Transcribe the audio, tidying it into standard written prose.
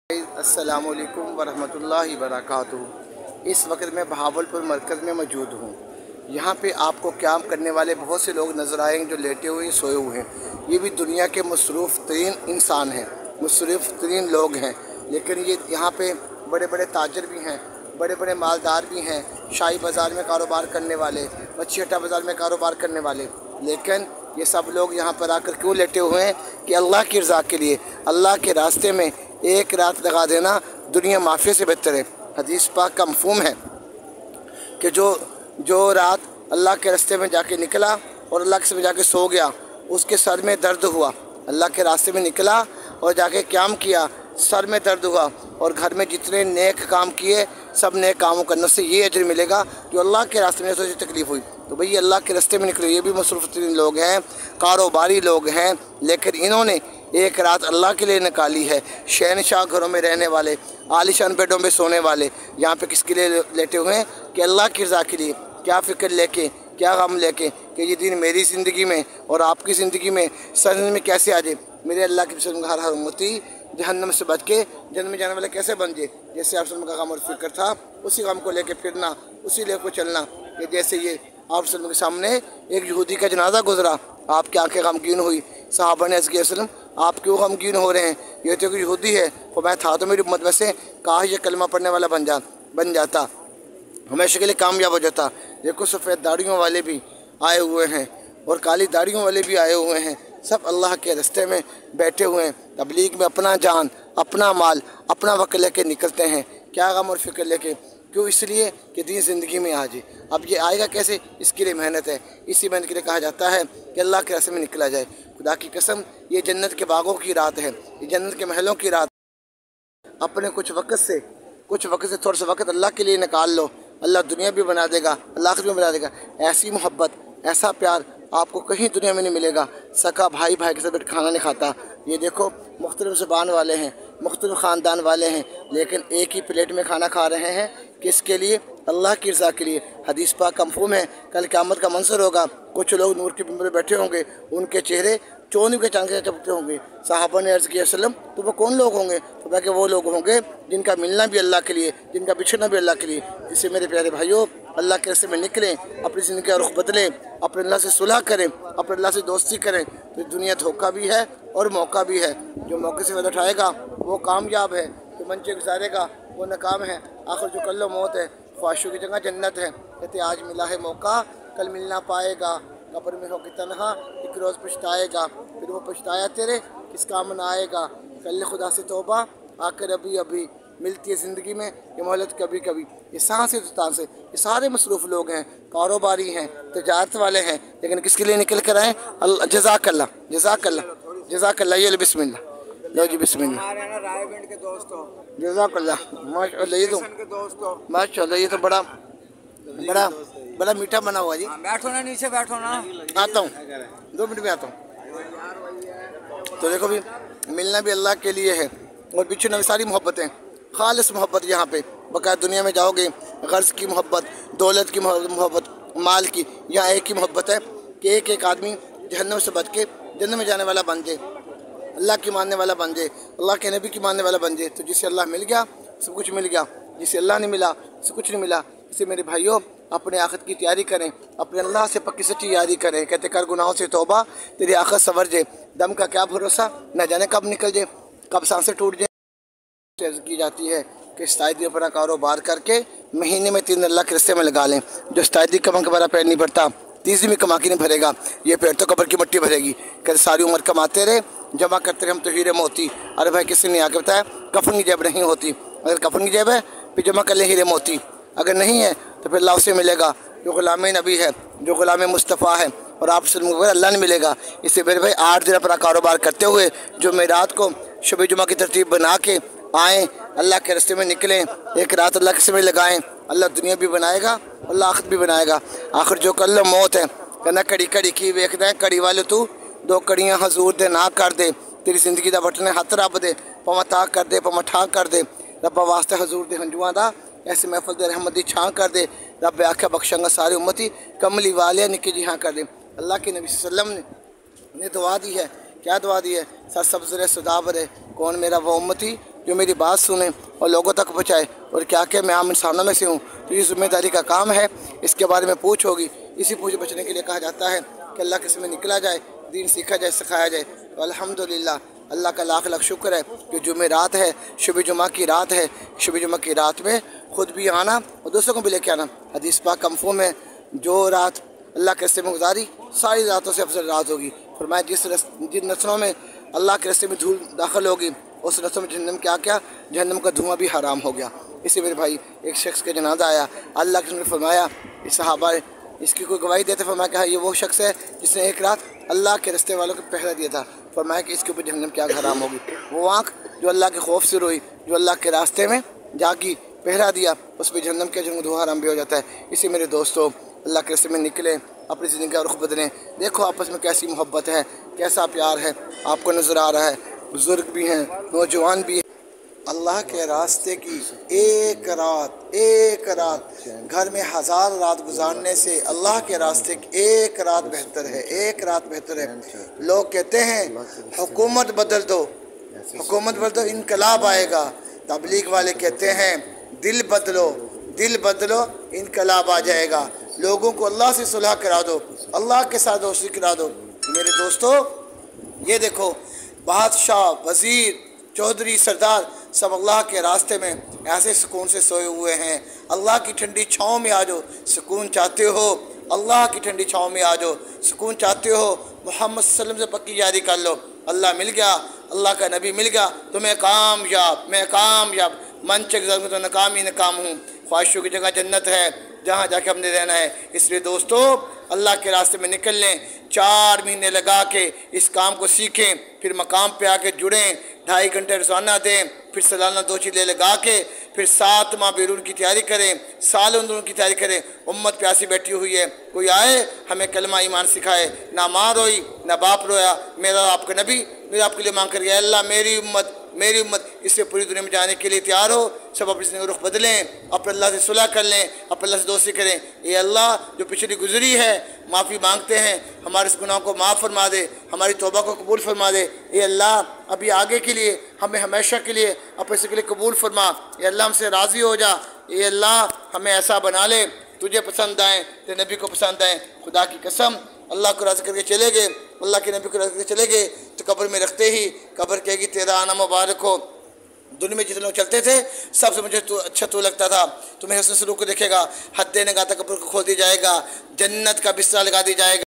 अस्सलामु अलैकुम वरहमतुल्लाहि वबरकातुहू। इस वक्त मैं बहावलपुर मरकज़ में मौजूद हूँ। यहाँ पे आपको क़याम करने वाले बहुत से लोग नज़र आएंगे जो लेटे हुए सोए हुए हैं। ये भी दुनिया के मसरूफ़ तरीन इंसान हैं, मसरूफ़ तरीन लोग हैं। लेकिन ये यहाँ पे बड़े बड़े ताजर भी हैं, बड़े बड़े मालदार भी हैं, शाही बाज़ार में कारोबार करने वाले, मच्छी अड्डा बाज़ार में कारोबार करने वाले। लेकिन ये सब लोग यहाँ पर आकर क्यों लेटे हुए हैं कि अल्लाह की रज़ा के लिए, अल्लाह के रास्ते में एक रात लगा देना दुनिया माफ़िया से बेहतर है। हदीस पाक का मफ़हूम है कि जो रात अल्लाह के रास्ते में जाके निकला और अल्लाह के सामने जाके सो गया, उसके सर में दर्द हुआ। अल्लाह के रास्ते में निकला और जाके क़याम किया, सर में दर्द हुआ, और घर में जितने नेक काम किए सब नेक कामों करने से ये अजर मिलेगा जो अल्लाह के रास्ते में सोची तकलीफ़ हुई। तो भाई अल्लाह के रास्ते में निकले, ये भी मसरूफ़ तरीन लोग हैं, कारोबारी लोग हैं, लेकिन इन्होंने एक रात अल्लाह के लिए निकाली है। शहनशाह घरों में रहने वाले, आलीशान बेडों में सोने वाले यहाँ पे किसके लिए लेटे हुए हैं कि अल्लाह की रज़ा के लिए। क्या फ़िक्र लेके, क्या गम लेके कि ये दिन मेरी ज़िंदगी में और आपकी ज़िंदगी में सरजमी में कैसे आ जाए। मेरे अल्लाह की पसंद हर उम्मती जहन्नम से बच के जन्नत में जाने वाले कैसे बन जाए। जैसे आप का गम और फिक्र था, उसी गम को लेके फिरना, उसी लेकर चलना। कि जैसे ये आप के सामने एक यहूदी का जनाजा गुजरा, आपकी आंखें गमगीन हुई। सहाबा ने अर्ज़ किया वसल्लम आप क्यों गमगीन हो रहे हैं, ये तो यहूदी है। और मैं था तो मेरी उम्मत में से काश ये कलमा पढ़ने वाला बन जाता, हमेशा के लिए कामयाब हो जाता। देखो सफ़ेद दाढ़ियों वाले भी आए हुए हैं और काली दाढ़ियों वाले भी आए हुए हैं, सब अल्लाह के रास्ते में बैठे हुए हैं। तबलीग में अपना जान, अपना माल, अपना वक्त लेके निकलते हैं। क्या गम और फिक्र लेके, क्यों? इसलिए कि दीन ज़िंदगी में आ जाए। अब ये आएगा कैसे, इसके लिए मेहनत है। इसी मेहनत के लिए कहा जाता है कि अल्लाह के रास्ते में निकला जाए। खुदा की कसम ये जन्नत के बागों की रात है, ये जन्नत के महलों की रात। अपने कुछ वक्त से थोड़ा सा वक्त अल्लाह के लिए निकाल लो, अल्लाह दुनिया भी बना देगा, अल्लाह आखिरत भी बना देगा। ऐसी मोहब्बत, ऐसा प्यार आपको कहीं दुनिया में नहीं मिलेगा। सका भाई भाई के साथ बैठ खाना नहीं खाता। ये देखो मुख्तलिफ़ ज़ुबान वाले हैं, मुख्तलिफ़ ख़ानदान वाले हैं, लेकिन एक ही प्लेट में खाना खा रहे हैं। किसके लिए? अल्लाह की रज़ा के लिए। हदीस पाक का मफ़हूम है कल क़यामत का मंज़र होगा, कुछ लोग नूर के बिंबर में बैठे होंगे, उनके चेहरे चोनी के चांद के चमकते होंगे। साहबा ने अर्ज़ किया वसल्लम तो वो कौन लोग होंगे? तो कहा कि वो लोग होंगे जिनका मिलना भी अल्लाह के लिए, जिनका बिछड़ना भी अल्लाह के लिए। इससे मेरे प्यारे भाइयों, अल्लाह के रास्ते में निकलें, अपनी ज़िंदगी का रुख बदलें, अपने अल्लाह से सुलह करें, अपने अल्लाह से दोस्ती करें। तो दुनिया धोखा भी है और मौका भी है। जो मौके से फ़ायदा उठाएगा वो कामयाब है, जो मंचे गुजारेगा वो नाकाम है। आखिर जो कल्लो मौत है, ख्वाहिशों की जगह जन्नत है। कहते आज मिला है मौका कल मिल ना पाएगा, कब्र में होकर तनहा एक रोज़ पछताएगा, फिर वो पछताया तेरे किस काम न आएगा। कल खुदा से तौबा आकर अभी अभी मिलती है ज़िंदगी में ये मोहलत कभी कभी। ये सांस से ये सारे मसरूफ़ लोग हैं, कारोबारी हैं, तजारत वाले हैं, लेकिन किसके लिए निकल कर आए? जज़ाकल्लाह जज़ाकल्लाह जज़ाकल्लाह। ये लो बिस्मिल्लाह, लो जी बिस्मिल्लाह। जज़ाकल्लाह माशाअल्लाह। ये तो माशाअल्लाह, ये तो बड़ा बड़ा बड़ा मीठा बना हुआ जी। बैठो ना, नीचे बैठो ना। आता हूँ 2 मिनट में आता हूँ। तो देखो भी मिलना भी अल्लाह के लिए है और बिछड़ना भी सारी मोहब्बतें, खालिस मोहब्बत। यहाँ पे बकाया दुनिया में जाओगे गर्ज की मोहब्बत, दौलत की मोहब्बत, माल की, यहाँ एक ही मोहब्बत है कि एक एक आदमी जहन्नम से बच के जन्नत में जाने वाला बन जाए, अल्लाह की मानने वाला बन जाए, अल्लाह के नबी की मानने वाला बन जाए। तो जिसे अल्लाह मिल गया सब कुछ मिल गया, जिसे अल्लाह नहीं मिला सब कुछ नहीं मिला। इससे मेरे भाइयों अपने आखिरत की तैयारी करें, अपने अल्लाह से पक्की सच्ची यारी करें। कहते कर गुनाहों से तौबा तेरी आखिरत संवर जाए। दम का क्या भरोसा, न जाने कब निकल जाए, कब सांसें टूट जाए। की जाती है कि शायद अपना कारोबार करके महीने में 3 अल्लाह के रिश्ते में लगा लें। जो शायद कमा के बड़ा पेट नहीं भरता, तीसरी में कमा के नहीं भरेगा, ये पेट तो कब्र की मिट्टी भरेगी। कहते सारी उम्र कमाते रहे, जमा करते रहे हम तो हीरे मोती। अरे भाई किसी ने आके बताया कफन की जेब नहीं होती, अगर कफन की जेब है फिर जमा कर ले हीरे मोती, अगर नहीं है तो फिर अल्लाह से मिलेगा जो ग़ुलाम नबी है, जो ग़ुलाम मुस्तफ़ा है, और आप अल्लाह नहीं मिलेगा। इससे मेरे भाई 8 दिन अपना कारोबार करते हुए जो मैं रात को शब जुमा की तरतीब बना के आएँ, अल्लाह के रास्ते में निकलें, एक रात अल्लाह के समय लगाएँ, अल्लाह दुनिया भी बनाएगा, अल्लाह आखिरत भी बनाएगा। आखिर जो कल मौत है कहना कड़ी कड़ी की वेखदा है, कड़ी वाले तू 2 कड़ियाँ हजूर दे ना कर दे, तेरी जिंदगी का बटने हथ रब दे, पवा ताक कर दे, पवा ठा कर दे, रब्बा वास्ते हजूर दे हंजुआं दा ऐसे महफल दे रहमत दी छां कर दे, रब आख्या बख्शांगा सारी उम्मती कमली वाले निकी जी हाँ कर दे। अल्लाह के नबी सल्लल्लाहु अलैहि वसल्लम ने दुआ दी है, क्या दुआ दी है? सर सब्ज़ रे सुदाब रे, कौन मेरा वो उम्मती जो मेरी बात सुने और लोगों तक पहुँचाए, और क्या क्या मैं आम इंसानों में से हूँ, तो ये जिम्मेदारी का काम है, इसके बारे में पूछ होगी। इसी पूछ बचने के लिए कहा जाता है कि अल्लाह के इसमें निकला जाए, दीन सीखा जाए, सिखाया जाए। तो अल्हम्दुलिल्लाह अल्लाह का लाख लाख शुक्र है कि जुमे रात है, शुब जुमा की रात है। शुब जुमा की रात में ख़ुद भी आना और दूसरों को भी लेके आना। हदीस पाक का मफ़हूम है, जो रात अल्लाह के रस्ते में गुजारी सारी रातों से अफजल रात होगी। फरमाया जिन नस्लों में अल्लाह के रस्ते में धूल दाखिल होगी, उस नस्लों में जहन्नम क्या क्या, जहन्नम का धुआं भी हराम हो गया। इसी मेरे भाई एक शख्स का जनाजा आया, अल्लाह के रसूल ने फरमाया, इस सहाबा इसकी कोई गवाही देते, फरमाया कि हाँ ये वो शख्स है जिसने एक रात अल्लाह के रस्ते वालों को पहरा दिया था। फरमाया कि इसके ऊपर जहन्नम क्या हराम होगी। वो आँख जो अल्लाह के खौफ से रोई, जो अल्लाह के रास्ते में जागी, पहरा दिया, उस पर जहन्नम के धुआं हराम भी हो जाता है। इसी मेरे दोस्तों अल्लाह के रस्ते में निकलें, अपनी ज़िंदगी का रुख बदलें। देखो आपस में कैसी मोहब्बत है, कैसा प्यार है, आपको नज़र आ रहा है। बुज़ुर्ग भी हैं, नौजवान भी हैं। अल्लाह के रास्ते की एक रात घर में 1000 रात गुजारने से अल्लाह के रास्ते की एक रात बेहतर है, एक रात बेहतर है। लोग कहते हैं हुकूमत बदल दो इनकलाब आएगा। तबलीग वाले कहते हैं दिल बदलो इनकलाब आ जाएगा। लोगों को अल्लाह से सुलह करा दो, अल्लाह के साथ दोस्ती करा दो। मेरे दोस्तों ये देखो, बादशाह, वज़ीर, चौधरी, सरदार सब अल्लाह के रास्ते में ऐसे सुकून से सोए हुए हैं। अल्लाह की ठंडी छाँव में आ जाओ, सुकून चाहते हो, अल्लाह की ठंडी छाँव में आ जाओ। सुकून चाहते हो, मोहम्मद सल्लल्लाहु अलैहि वसल्लम से पक्की यारी कर लो। अल्लाह मिल गया, अल्लाह का नबी मिल गया तो मैं कामयाब। मंच में तो नाकाम ही नाकाम हूँ। ख्वाहिशों की जगह जन्नत है, जहाँ जाके हमने रहना है। इसलिए दोस्तों अल्लाह के रास्ते में निकल लें, 4 महीने लगा के इस काम को सीखें, फिर मकाम पे आके जुड़ें, 2.5 घंटे रोज़ाना दें, फिर सालाना 2 चीज़ें लगा के फिर 7 माह बैरून की तैयारी करें, साल अंदरून की तैयारी करें। उम्मत प्यासी बैठी हुई है, कोई आए हमें कलमा ईमान सिखाए। ना माँ रोई ना बाप रोया, मेरा आपका नबी मेरा आपके लिए मांग कर गया, अल्लाह मेरी उम्मत इससे पूरी दुनिया में जाने के लिए तैयार हो। सब अपनी ज़िंदगी रुख बदलें, अपने अल्लाह से सुलह कर लें, अपने अल्लाह से दोस्ती करें। ये अल्लाह जो पिछली गुजरी है माफ़ी मांगते हैं, हमारे इस गुनाह को माफ़ फरमा दे, हमारी तौबा को कबूल फरमा दे। ये अल्लाह अभी आगे के लिए हमें हमेशा के लिए अपने से के लिए कबूल फरमा। ये अल्लाह हमसे राज़ी हो जा। ये अल्लाह हमें ऐसा बना ले तुझे पसंद आए, तेरे नबी को पसंद आए। खुदा की कसम अल्लाह को राज़ी करके चले गए, अल्लाह के नबी को राज़ी करके चले गए तो कब्र में रखते ही कब्र कहेगी तेरा आना मुबारक हो। दुनिया में जितने लोग चलते थे सबसे मुझे तो अच्छा तो लगता था, तुम्हें हसन सलूक को देखेगा, हद देने का कब्र को खोल दिया जाएगा, जन्नत का बिस्तर लगा दिया जाएगा।